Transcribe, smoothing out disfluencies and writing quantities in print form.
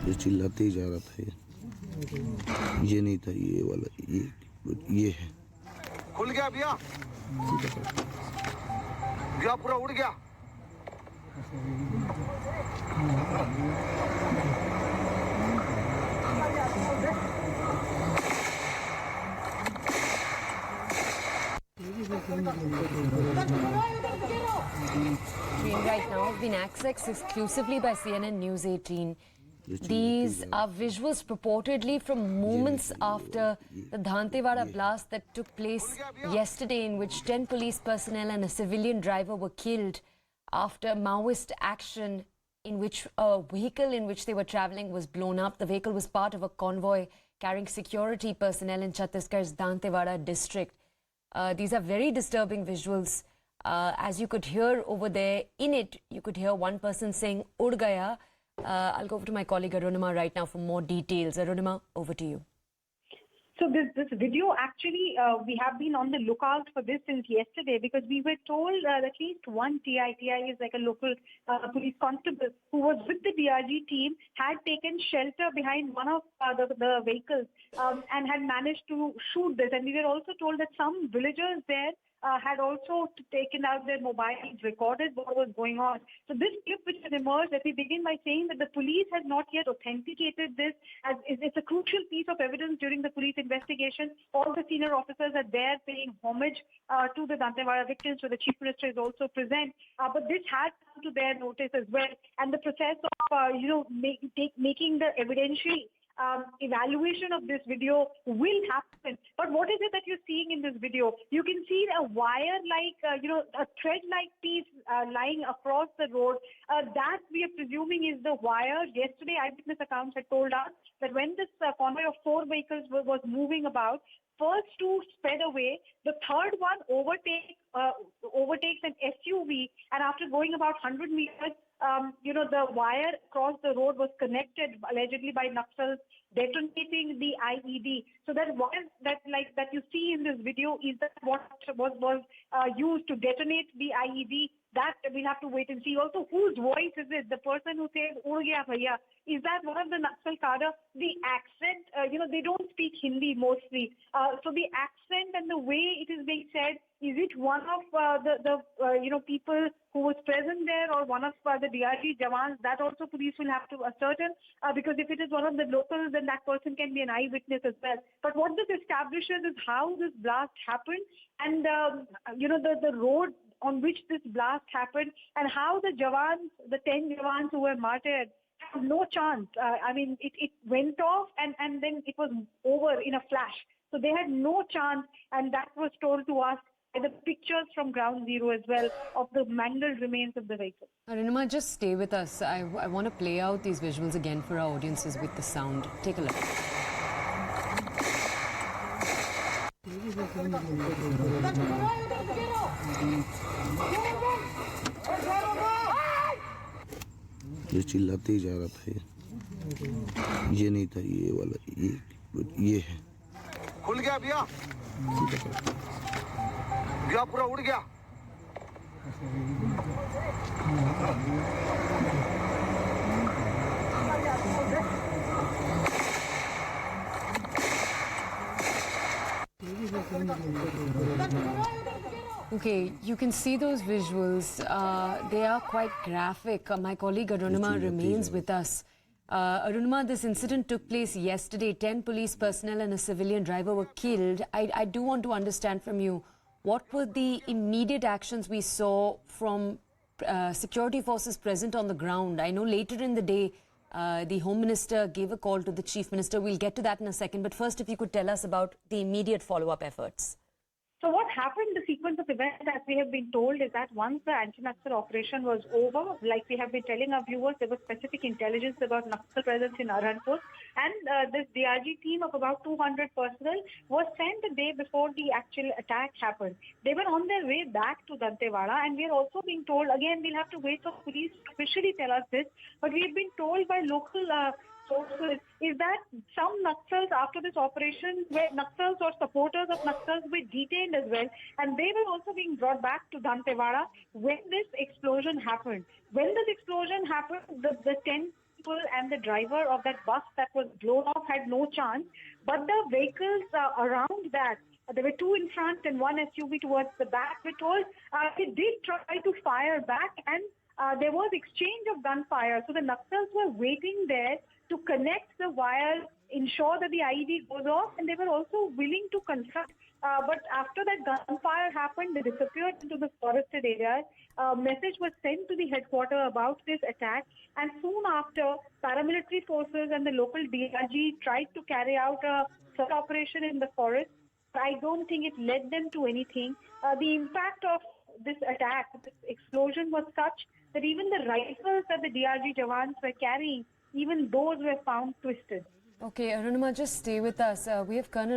ये चिल्लाते ही जा रहा था। ये नहीं था, ये वाला, ये है। खुल गया भैया, भैया पूरा उड़ गया। Right now has been accessed exclusively by CNN News18. These are visuals purportedly from moments after the Dantewada blast that took place yesterday, in which 10 police personnel and a civilian driver were killed after Maoist action, in which a vehicle in which they were traveling was blown up. The vehicle was part of a convoy carrying security personnel in Chhattisgarh's Dantewada district. These are very disturbing visuals. As you could hear over there, in it, you could hear one person saying, "Ud gaya." I'll go over to my colleague Arunima right now for more details. Arunima, over to you. So this video, actually, we have been on the lookout for this since yesterday, because we were told at least one TI is like a local police constable who was with the DRG team, had taken shelter behind one of the vehicles and had managed to shoot this. And we were also told that some villagers there had also taken out their mobiles, recorded what was going on. So this clip which has emerged, let me begin by saying that the police has not yet authenticated this, as it's a crucial piece of evidence during the police investigation. All the senior officers are there paying homage to the Dantewada victims, so the Chief Minister is also present. But this has come to their notice as well. And the process of, making the evidentiary evaluation of this video will happen. But what is it that you're seeing in this video? You can see a wire-like, a thread-like piece lying across the road. That we are presuming is the wire. Yesterday, eyewitness accounts had told us that when this convoy of 4 vehicles was moving about, first 2 sped away, the third one overtakes an SUV, and after going about 100 meters, the wire across the road was connected allegedly by Naxal, detonating the IED. So that wire that you see in this video is that what was used to detonate the IED. That we'll have to wait and see. Also, whose voice is it? The person who says "Ud gaya bhaiya," is that one of the Naxal cadre? The accent, they don't speak Hindi mostly. So the accent and the way it is being said, is it one of the people who was present there, or one of the DRG Jawans? That also police will have to ascertain, because if it is one of the locals, then that person can be an eyewitness as well. But what this establishes is how this blast happened, and the road on which this blast happened, and how the Jawans, the 10 Jawans who were martyred, have no chance. It went off and then it was over in a flash. So they had no chance, and that was told to us by the pictures from ground zero as well of the mangled remains of the vehicle. Arunima, just stay with us. I want to play out these visuals again for our audiences with the sound. Take a look. ये चिल्लाते ही जा रहा था। ये नहीं था, ये वाला, ये है। खुल गया भैया, भैया पूरा उड़ गया। Okay, you can see those visuals. They are quite graphic. My colleague Arunima remains with us. Arunima, this incident took place yesterday. 10 police personnel and a civilian driver were killed. I do want to understand from you, what were the immediate actions we saw from security forces present on the ground? I know later in the day, the Home Minister gave a call to the Chief Minister. We'll get to that in a second. But first, if you could tell us about the immediate follow-up efforts. So what happened, the sequence of events, as we have been told, is that once the anti-Naxal operation was over, like we have been telling our viewers, there was specific intelligence about Naxal presence in Arhanpur, and this DRG team of about 200 personnel was sent the day before the actual attack happened. They were on their way back to Dantewada, and we are also being told, again, we'll have to wait for police to officially tell us this, but we have been told by local sources is that some Naxals after this operation, where Naxals or supporters of Naxals were detained as well, and they were also being brought back to Dantewada when this explosion happened. When this explosion happened, the 10 people and the driver of that bus that was blown off had no chance. But the vehicles around that, there were two in front and one SUV towards the back, we're told they did try to fire back, and there was exchange of gunfire. So the Naxals were waiting there to connect the wires, ensure that the IED goes off, and they were also willing to confront. But after that gunfire happened, they disappeared into the forested area. A message was sent to the headquarters about this attack, and soon after, paramilitary forces and the local DRG tried to carry out a search operation in the forest. I don't think it led them to anything. The impact of this attack, this explosion was such that even the rifles that the DRG Jawans were carrying, even those were found twisted. Okay, Arunima, just stay with us. We have Colonel